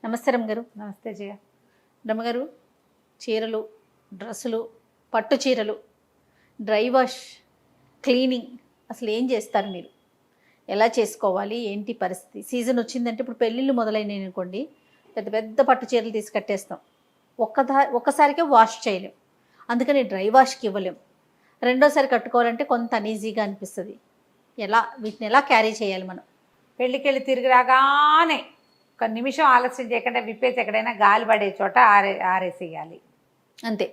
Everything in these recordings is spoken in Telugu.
నమస్తే రమ్మగారు. నమస్తే జయ. రమ్మగారు, చీరలు, డ్రెస్సులు, పట్టు చీరలు, డ్రై వాష్, క్లీనింగ్ అసలు ఏం చేస్తారు మీరు? ఎలా చేసుకోవాలి? ఏంటి పరిస్థితి? సీజన్ వచ్చిందంటే ఇప్పుడు పెళ్ళిళ్ళు మొదలైనాయి అనుకోండి, పెద్ద పెద్ద పట్టు చీరలు తీసి కట్టేస్తాం. ఒక్కసారికే వాష్ చేయలేం, అందుకని డ్రై వాష్కి ఇవ్వలేం. రెండోసారి కట్టుకోవాలంటే కొంత అనీజీగా అనిపిస్తుంది. వీటిని ఎలా క్యారీ చేయాలి మనం? పెళ్ళికెళ్ళి తిరిగి రాగానే ఒక నిమిషం ఆలస్యం చేయకుండా విప్పేసి ఎక్కడైనా గాలి పడే చోట ఆరేసేయాలి. అంతే.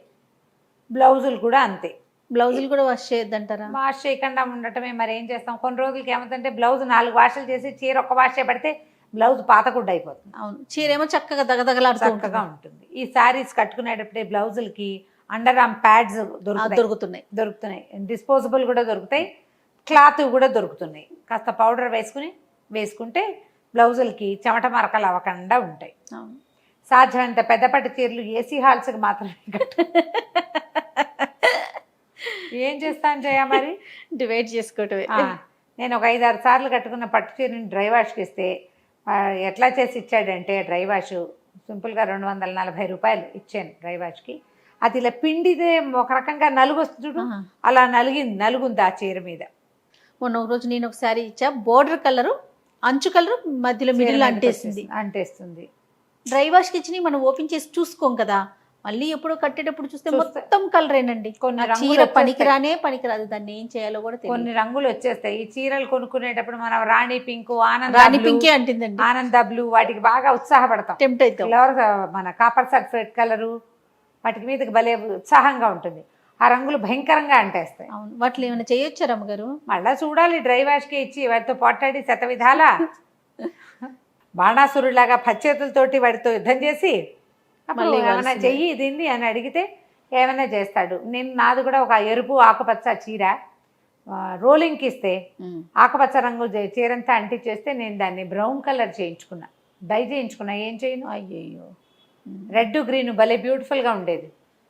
బ్లౌజులు కూడా అంతే. బ్లౌజులు కూడా వాష్ చేయొద్దంటారా? వాష్ చేయకుండా ఉండటమే. మరి ఏం చేస్తాం, కొన్ని రోజులకి ఏమవుతుందంటే బ్లౌజ్ 4 వాషులు చేసి చీర ఒక్క వాష్ చేయబడితే బ్లౌజ్ పాతగుడ్డ అయిపోతుంది. అవును, చీర ఏమో చక్కగా దగదగలాడుతూ చక్కగా ఉంటుంది. ఈ శారీస్ కట్టుకునేటప్పుడే బ్లౌజులకి అండర్ ఆర్మ్ ప్యాడ్స్ దొరుకుతున్నాయి. డిస్పోజబుల్ కూడా దొరుకుతాయి, క్లాత్ కూడా దొరుకుతున్నాయి. కాస్త పౌడర్ వేసుకుంటే బ్లౌజులకి చెమట మరకలు అవ్వకుండా ఉంటాయి. సాధ్యమైనంత పెద్ద పట్టు చీరలు ఏసీ హాల్స్కి మాత్రమే ఏం చేస్తాను జయ, మరి డివైడ్ చేసుకోవటమే. నేను ఒక 5-6 సార్లు కట్టుకున్న పట్టు చీరని డ్రై వాష్కి ఇస్తే ఎట్లా చేసి ఇచ్చాడంటే, డ్రై వాష్ సింపుల్గా 240 రూపాయలు ఇచ్చాను డ్రై వాష్కి. అది ఇలా పిండిదే ఒక రకంగా నలుగు వస్తుంది చూడు, అలా నలుగుంది ఆ చీర మీద. మొన్న ఒక రోజు నేను ఒక శారీ ఇచ్చా, బోర్డర్ కలరు, అంచు కలరు మధ్యలో మిడిల్ అంటేస్తుంది. డ్రై వాష్కి ఇచ్చి మనం ఓపెన్ చేసి చూసుకోం కదా, మళ్ళీ ఎప్పుడు కట్టేటప్పుడు చూస్తే మొత్తం కలరేనండి. చీర పనికిరాదు, దాన్ని ఏం చేయాలో కూడా తెలియదు. కొన్ని రంగులు వచ్చేస్తాయి. ఈ చీరలు కొనుక్కునేటప్పుడు మనం రాణి పింక్, రాణి పింకే అంటుందండి, ఆనంద బ్లూ, వాటికి బాగా ఉత్సాహపడతాం, టెంప్ట్ అవుతాం. మన కాపర్ సల్ఫేట్ కలరు వాటికి మీదకి భలే ఉత్సాహంగా ఉంటుంది. ఆ రంగులు భయంకరంగా అంటేస్తాయి. అవును, వాటిలో ఏమైనా చేయొచ్చా రమ్మగారు? మళ్ళా చూడాలి, డ్రై వాష్కి ఇచ్చి వాటితో పోట్లాడి శతవిధాల బాణాసురులాగా పచ్చేతులతోటి వాటితో యుద్ధం చేసి అప్పుడు ఏమైనా చెయ్యి దీన్ని అని అడిగితే ఏమైనా చేస్తాడు. నాది కూడా ఒక ఎరుపు ఆకుపచ్చ చీర రోలింగ్కి ఇస్తే ఆకుపచ్చ రంగు చీరంతా అంటించేస్తే నేను దాన్ని బ్రౌన్ కలర్ డై చేయించుకున్నా. ఏం చేయను, అయ్యయ్యో, రెడ్ గ్రీన్ భలే బ్యూటిఫుల్గా ఉండేది.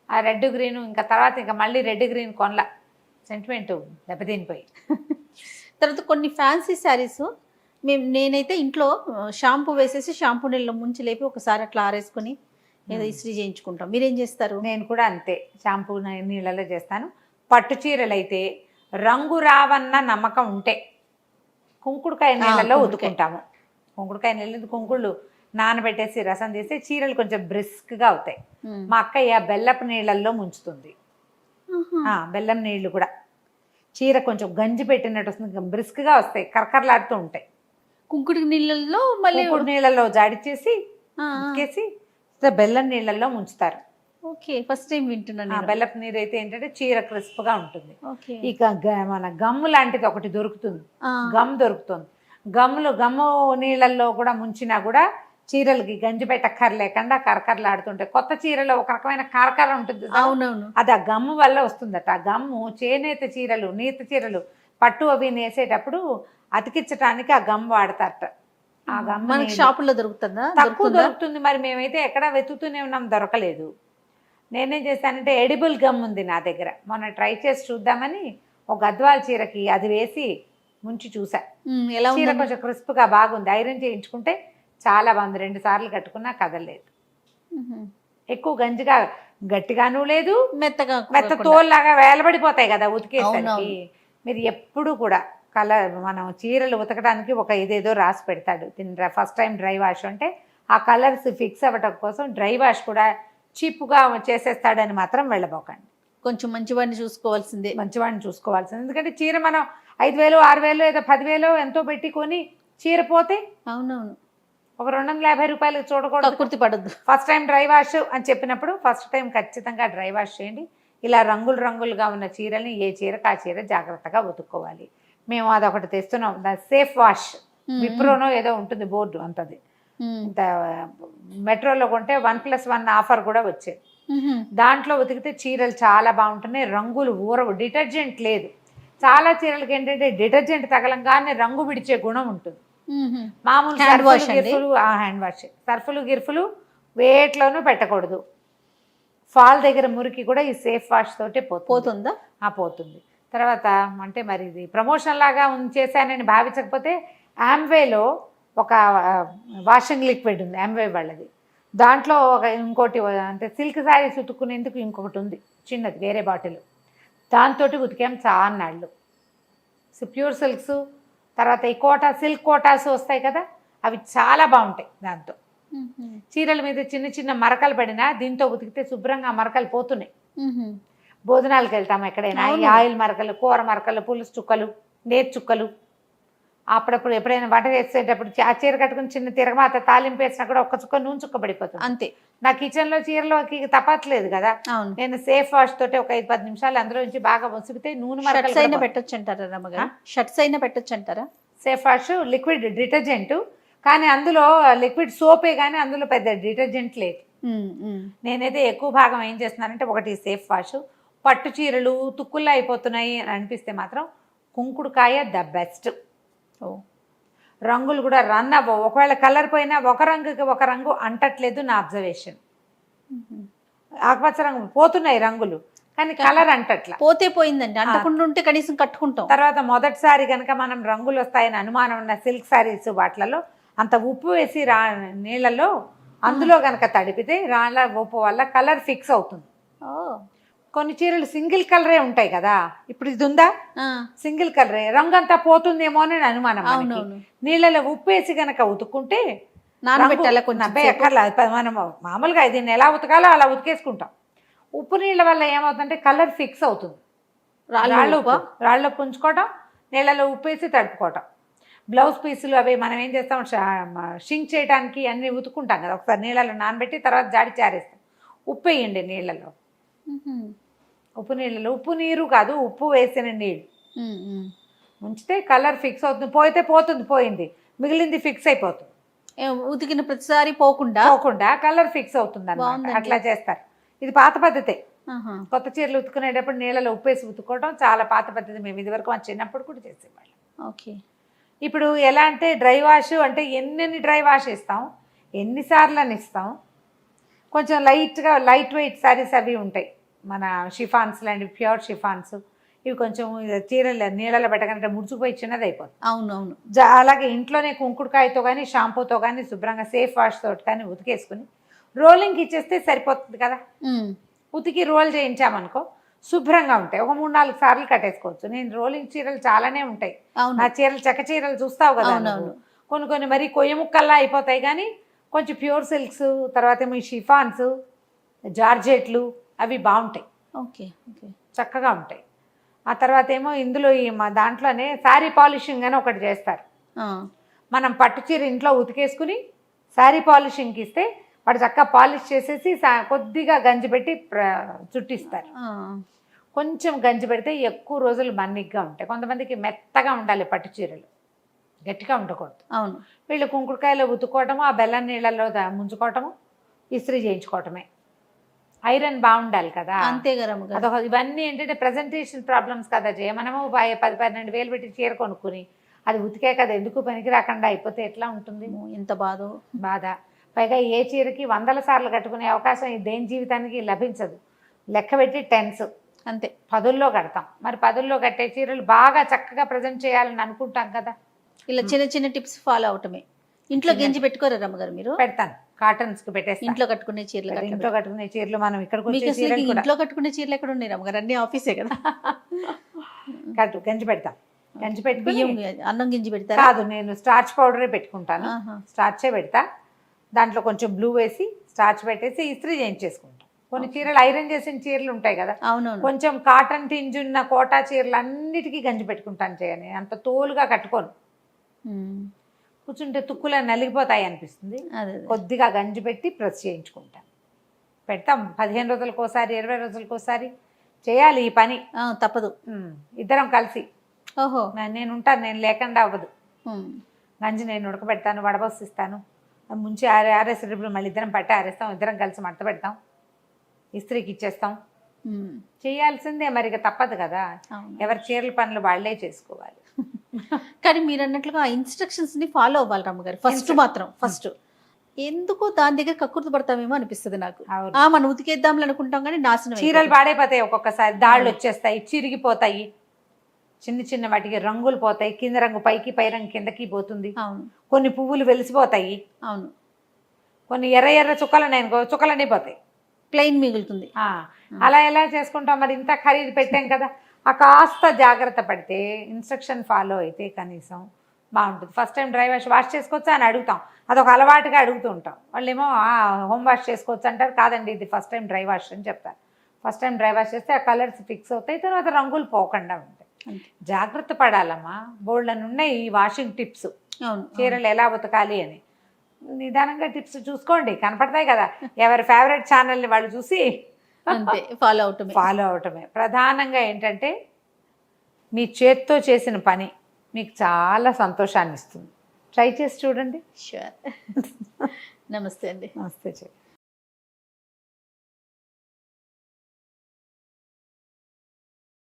ఆ రెడ్ గ్రీను ఇంకా తర్వాత ఇంకా మళ్ళీ రెడ్ గ్రీన్ కొనలా, సెంటిమెంట్ దెబ్బతినిపోయి. తర్వాత కొన్ని ఫ్యాన్సీ శారీస్ నేనైతే ఇంట్లో షాంపూ వేసేసి షాంపూ నీళ్ళలో ముంచి లేపి ఒకసారి అట్లా ఆరేసుకొని ఏదో ఇస్త్రీ చేయించుకుంటాం. మీరేం చేస్తారు? నేను కూడా అంతే, షాంపూ నీళ్ళలో చేస్తాను. పట్టు చీరలు అయితే రంగు రావన్న నమ్మకం ఉంటే కుంకుడుకాయ నీళ్ళలో ఉతుకుంటాము. కుంకుడుకాయ నీళ్ళు కుంకుళ్ళు నానబెట్టేసి రసం తీస్తే చీరలు కొంచెం బ్రిస్క్గా అవుతాయి. మా అక్కయ్య బెల్లపు నీళ్ళల్లో ముంచుతుంది. బెల్లం నీళ్లు కూడా చీర కొంచెం గంజి పెట్టినట్టు వస్తుంది, బ్రిస్క్గా వస్తాయి, కరకరలాడుతూ ఉంటాయి. కుంకుడు నీళ్ళల్లో మళ్ళీ నీళ్ళల్లో జాడిచేసి ఉతికేసి బెల్లం నీళ్ళల్లో ముంచుతారు. ఓకే, ఫస్ట్ టైం వింటున్నాను. బెల్లపు నీరు అయితే ఏంటంటే చీర క్రిస్ప్గా ఉంటుంది. ఇక మన గమ్ము లాంటిది ఒకటి దొరుకుతుంది, గమ్ దొరుకుతుంది. గమ్ము నీళ్ళల్లో కూడా ముంచినా కూడా చీరలకి గంజి పెట్టక్కర్లేకుండా కరకరలాడుతుంటాయి. కొత్త చీరలో ఒక రకమైన కరకర ఉంటుంది. అవునవును, అది ఆ గమ్ము వల్ల వస్తుందట. ఆ గమ్ము చేనేత చీరలు, నీత చీరలు, పట్టు అవి నేసేటప్పుడు అతికించడానికి ఆ గమ్ వాడతారట. ఆ గమ్ మనకి షాపుల్లో దొరుకుతుందా? తక్కువ దొరుకుతుంది. మరి మేమైతే ఎక్కడా వెతుకుతూనే ఉన్నాం, దొరకలేదు. నేనేం చేశానంటే ఎడిబుల్ గమ్ ఉంది నా దగ్గర, మొన్న ట్రై చేసి చూద్దామని ఒక గద్వాల చీరకి అది వేసి ముంచి చూసా. చీర కొంచెం క్రిస్ప్గా బాగుంది. ఐరన్ చేయించుకుంటే చాలా బాగుంది. 2 సార్లు కట్టుకున్నా కదలలేదు. ఎక్కువ గట్టిగాను లేదు, మెత్త తోల్లాగా వేలబడిపోతాయి కదా ఉతికేసరికి. మీరు ఎప్పుడు కూడా మనం చీరలు ఉతకడానికి ఒక ఇదేదో రాసి పెడతాడు. ఫస్ట్ టైం డ్రై వాష్ అంటే ఆ కలర్స్ ఫిక్స్ అవ్వటం కోసం డ్రై వాష్ కూడా చీప్గా చేసేస్తాడని మాత్రం వెళ్ళబోకండి. కొంచెం మంచివాడిని చూసుకోవాల్సిందే. ఎందుకంటే చీర మనం 5,000, 6,000 ఏదో 10,000 ఎంతో పెట్టుకొని చీర పోతే అవునవును ఒక 250 రూపాయలు చూడకూడదు, గుర్తుపడద్దు. ఫస్ట్ టైం డ్రై వాష్ అని చెప్పినప్పుడు ఫస్ట్ టైం ఖచ్చితంగా డ్రై వాష్ చేయండి. ఇలా రంగులుగా ఉన్న చీరల్ని ఏ చీరకు ఆ చీర జాగ్రత్తగా ఉతుక్కోవాలి. మేము అదొకటి తెస్తున్నాం, సేఫ్ వాష్, విప్రోనో ఏదో ఉంటుంది బోర్డు అంతది. ఇంత మెట్రోలో కొంటే 1+1 ఆఫర్ కూడా వచ్చేది. దాంట్లో ఉతికితే చీరలు చాలా బాగుంటున్నాయి, రంగులు ఊరవు, డిటర్జెంట్ లేదు. చాలా చీరలకి ఏంటంటే డిటర్జెంట్ తగలంగానే రంగు విడిచే గుణం ఉంటుంది. మామూలు హ్యాండ్ వాష్, సర్ఫులు గిర్ఫులు వేట్లోనూ పెట్టకూడదు. ఫాల్ దగ్గర మురికి కూడా ఈ సేఫ్ వాష్ తోటే పోతుందా? పోతుంది. తర్వాత అంటే మరి ఇది ప్రమోషన్ లాగా చేశానని భావించకపోతే ఆమ్వేలో ఒక వాషింగ్ లిక్విడ్ ఉంది ఎంవై వాళ్ళది, దాంట్లో ఒక ఇంకోటి అంటే సిల్క్ శారీస్ ఉతుక్కునేందుకు ఇంకొకటి ఉంది చిన్నది వేరే బాటిల్, దాంతో ఉతికాం చాలా నాళ్ళు. ప్యూర్ సిల్క్స్, తర్వాత ఈ కోటా సిల్క్ కోటాస్ వస్తాయి కదా, అవి చాలా బాగుంటాయి. దాంతో చీరల మీద చిన్న చిన్న మరకలు పడినా దీంతో ఉతికితే శుభ్రంగా ఆ మరకలు పోతున్నాయి. భోజనాలకు వెళ్తాము ఎక్కడైనా, ఈ ఆయిల్ మరకలు, కూర మరకలు, పులుసు చుక్కలు, నేతి చుక్కలు, అప్పుడప్పుడు ఎప్పుడైనా వంట చేసేటప్పుడు ఆ చీర కట్టుకుని చిన్న తిరగమాత తాలింపు వేసినా కూడా ఒక్క చుక్క నూనె చుక్క పడిపోతుంది. అంతే. నా కిచెన్లో చీరలోకి తప్పట్లేదు కదా, నేను సేఫ్ వాష్ తోటి ఒక 5-10 నిమిషాలు అందులో నుంచి బాగా ముసిగితే నూనె షర్ట్స్ అయినా పెట్టొచ్చు అంటారా రమ్మగారు? షర్ట్స్ అయినా పెట్టొచ్చు అంటారా? సేఫ్ వాష్ లిక్విడ్ డిటర్జెంట్, కానీ అందులో లిక్విడ్ సోపే కానీ అందులో పెద్ద డిటర్జెంట్ లేదు. నేనైతే ఎక్కువ భాగం ఏం చేస్తున్నానంటే, ఒకటి సేఫ్ వాష్, పట్టు చీరలు తుక్కుల్లో అయిపోతున్నాయి అని అనిపిస్తే మాత్రం కుంకుడుకాయ ద బెస్ట్. రంగులు కూడా రన్ అవ్వవు, ఒకవేళ కలర్ పోయినా ఒక రంగుకి ఒక రంగు అంటట్లేదు నా అబ్జర్వేషన్. ఆకుపచ్చ రంగు పోతున్నాయి రంగులు, కానీ కలర్ అంటట్లా. పోతే పోయిందండి, అంటకుండా ఉంటే కనీసం కట్టుకుంటాం. తర్వాత మొదటిసారి కనుక మనం రంగులు వస్తాయని అనుమానం ఉన్న సిల్క్ శారీస్ వాటిలలో అంత ఉప్పు వేసి నీళ్ళలో అందులో కనుక తడిపితే రాళ్ళ ఉప్పు వల్ల కలర్ ఫిక్స్ అవుతుంది. కొన్ని చీరలు సింగిల్ కలరే ఉంటాయి కదా, ఇప్పుడు ఇది ఉందా సింగిల్ కలరే, రంగు అంతా పోతుందేమో అని అనుమానం. నీళ్ళలో ఉప్పు వేసి కనుక ఉతుక్కుంటే మనం మామూలుగా దీన్ని ఎలా ఉతకాలో అలా ఉతికేసుకుంటాం. ఉప్పు నీళ్ళ వల్ల ఏమవుతుందంటే కలర్ ఫిక్స్ అవుతుంది. రాళ్ళు పుంజుకోవటం, నీళ్ళలో ఉప్పు వేసి తడుపుకోవటం. బ్లౌజ్ పీసులు అవి మనం ఏం చేస్తాం, షింక్ చేయడానికి అన్నీ ఉతుకుంటాం కదా, ఒకసారి నీళ్ళలో నానబెట్టి తర్వాత జాడి చారేస్తాం. ఉప్పు వేయండి నీళ్ళలో, ఉప్పు నీళ్ళలో, ఉప్పు నీరు కాదు ఉప్పు వేసిన నీళ్ళు ఉంచితే కలర్ ఫిక్స్ అవుతుంది. పోయితే పోతుంది, పోయింది, మిగిలింది ఫిక్స్ అయిపోతుంది. ఉతికిన ప్రతిసారి పోకుండా కలర్ ఫిక్స్ అవుతుంది అన్నమాట. అట్లా చేస్తారు. ఇది పాత పద్ధతే. కొత్త చీరలు ఉతుకునేటప్పుడు నీళ్ళలో ఉప్పేసి ఉతుక్కోవడం చాలా పాత పద్ధతి. మేము ఇదివరకు మా చిన్నప్పుడు కూడా చేసేవాళ్ళం. ఓకే. ఇప్పుడు ఎలా అంటే డ్రై వాష్ అంటే ఎన్ని డ్రై వాష్ ఇస్తాం, ఎన్నిసార్లు అని ఇస్తాం. కొంచెం లైట్ వెయిట్ శారీస్ అవి ఉంటాయి, మన షిఫాన్స్ లాంటి ప్యూర్ షిఫాన్స్, ఇవి కొంచెం చీరలు నీళ్ళలో పెట్టకంటే ముడుచుకుపోయి చిన్నది అయిపోతుంది. అవునవును. అలాగే ఇంట్లోనే కుంకుడుకాయతో కానీ షాంపూతో కానీ శుభ్రంగా సేఫ్ వాష్ తోటి కానీ ఉతికేసుకుని రోలింగ్కి ఇచ్చేస్తే సరిపోతుంది కదా. ఉతికి రోల్ చేయించామనుకో శుభ్రంగా ఉంటాయి. ఒక 3-4 సార్లు కట్టేసుకోవచ్చు. నేను రోలింగ్ చీరలు చాలానే ఉంటాయి నా చీరలు, చెక్క చీరలు చూస్తావు కదా, కొన్ని మరి కొయ్య ముక్కల్లా అయిపోతాయి, కానీ కొంచెం ప్యూర్ సిల్క్స్, తర్వాత ఏమో షిఫాన్స్, జార్జెట్లు అవి బాగుంటాయి. ఓకే ఓకే, చక్కగా ఉంటాయి. ఆ తర్వాత ఏమో ఇందులో మా దాంట్లోనే శారీ పాలిషింగ్ అని ఒకటి చేస్తారు. మనం పట్టు చీర ఇంట్లో ఉతికేసుకుని శారీ పాలిషింగ్కి ఇస్తే వాడు చక్కగా పాలిష్ చేసేసి కొద్దిగా గంజి పెట్టి చుట్టిస్తారు. కొంచెం గంజి పెడితే ఎక్కువ రోజులు మన్నిగ్గా ఉంటాయి. కొంతమందికి మెత్తగా ఉండాలి పట్టు చీరలు, గట్టిగా ఉండకూడదు. అవును. వీళ్ళు కుంకుడుకాయలో ఉతుక్కోవటము, ఆ బెల్లం నీళ్ళల్లో ముంచుకోవటము, ఇస్త్రీ చేయించుకోవటమే. ఐరన్ బాగుండాలి కదా, అంతే కదా. అదొక ఇవన్నీ ఏంటంటే ప్రజెంటేషన్ ప్రాబ్లమ్స్ కదా జయ. మనము 10-12 వేలు పెట్టి చీర కొనుక్కుని అది ఉతికే కదా ఎందుకు పనికి రాకుండా అయిపోతే ఎట్లా ఉంటుంది? ఎంత బాధ. పైగా ఏ చీరకి 100 సార్లు కట్టుకునే అవకాశం దేని జీవితానికి లభించదు. లెక్క పెట్టి 10s అంతే 10లో కడతాం. మరి 10లో కట్టే చీరలు బాగా చక్కగా ప్రజెంట్ చేయాలని అనుకుంటాం కదా. ఇలా చిన్న టిప్స్ ఫాలో అవటమే. ఇంట్లో గంజి పెట్టుకోరా రమ్మగారు మీరు? పెడతాను, కాటన్స్కి పెట్టేస్తాను. ఇంట్లో కట్టుకునే చీరలు మనం ఇక్కడ ఇంట్లో కట్టుకునే చీరలు ఎక్కడ ఉన్నాయి రమ్మగారు? అన్ని ఆఫీసే కదా. గంజి పెడతాం. గంజి పెట్టుకుని అన్నం గింజి పెడతా కాదు, నేను స్టార్చ్ పౌడరే పెట్టుకుంటాను. స్టార్చే పెడతా, దాంట్లో కొంచెం బ్లూ వేసి స్టార్చ్ పెట్టేసి ఇస్త్రీ చేయించేసుకుంటాం. కొన్ని చీరలు ఐరన్ చేసిన చీరలు ఉంటాయి కదా, కొంచెం కాటన్ టింజ్ ఉన్న కోటా చీరలు అన్నిటికీ గంజి పెట్టుకుంటాను. చేయని అంత తోలుగా కట్టుకోను, కూర్చుంటే తుక్కులా నలిగిపోతాయి అనిపిస్తుంది. కొద్దిగా గంజి పెట్టి ప్రెస్ చేయించుకుంటాను. పెడతాం 15 రోజులకోసారి, 20 రోజులకోసారి చేయాలి ఈ పని, తప్పదు. ఇద్దరం కలిసి. ఓహో, నేను ఉంటాను, నేను లేకుండా అవ్వదు. గంజి నేను ఉడకబెడతాను, వడబోసిస్తాను, ముంచి ఆరేసేటప్పుడు మళ్ళీ ఇద్దరం పట్టి ఆరేస్తాం, ఇద్దరం కలిసి మడత పెడతాం, ఇస్త్రీకి ఇచ్చేస్తాం. చేయాల్సిందే మరి, ఇక తప్పదు కదా. ఎవరి చీరల పనులు వాళ్ళే చేసుకోవాలి. కానీ మీరు అన్నట్లుగా ఆ ఇన్స్ట్రక్షన్స్ని ఫాలో అవ్వాలి రమ్మగారు. ఫస్ట్ ఎందుకో దాని దగ్గర కక్కుర్తి పడతామేమో అనిపిస్తుంది నాకు. మనం ఉతికేద్దాంలు అనుకుంటాం కానీ నాశనం. చీరలు పాడైపోతాయి, ఒక్కొక్కసారి దాళ్ళు వచ్చేస్తాయి, చిరిగిపోతాయి. చిన్న చిన్న వాటికి రంగులు పోతాయి, కింద రంగు పైకి పై రంగు కిందకి పోతుంది, అవును కొన్ని పువ్వులు వెలిసిపోతాయి, అవును కొన్ని ఎర్ర ఎర్ర చుక్కలన్నీ పోతాయి. ప్లెయిన్ మిగులుతుంది. అలా ఎలా చేసుకుంటాం? మరి ఇంత ఖరీదు పెట్టాం కదా. ఆ కాస్త జాగ్రత్త పడితే, ఇన్స్ట్రక్షన్ ఫాలో అయితే కనీసం బాగుంటుంది. ఫస్ట్ టైం డ్రై వాష్ చేసుకోవచ్చా అని అడుగుతాం, అదొక అలవాటుగా అడుగుతూ ఉంటాం. వాళ్ళేమో హోమ్ వాష్ చేసుకోవచ్చు అంటారు. కాదండి, ఇది ఫస్ట్ టైం డ్రై వాష్ అని చెప్తారు. ఫస్ట్ టైం డ్రై వాష్ చేస్తే ఆ కలర్స్ ఫిక్స్ అవుతాయి, తర్వాత రంగులు పోకుండా ఉంటాయి. జాగ్రత్త పడాలమ్మా. బోల్డన్ ఉన్నాయి ఈ వాషింగ్ టిప్స్, అవును చీరలు ఎలా ఉతకాలి అని. నిదానంగా టిప్స్ చూసుకోండి, కనపడతాయి కదా. ఎవరి ఫేవరెట్ ఛానల్ని వాళ్ళు చూసి అంతే ఫాలో అవటమే. ప్రధానంగా ఏంటంటే మీ చేత్తో చేసిన పని మీకు చాలా సంతోషాన్ని ఇస్తుంది. ట్రై చేసి చూడండి. షూర్. నమస్తే అండి. నమస్తే చెయ్యి.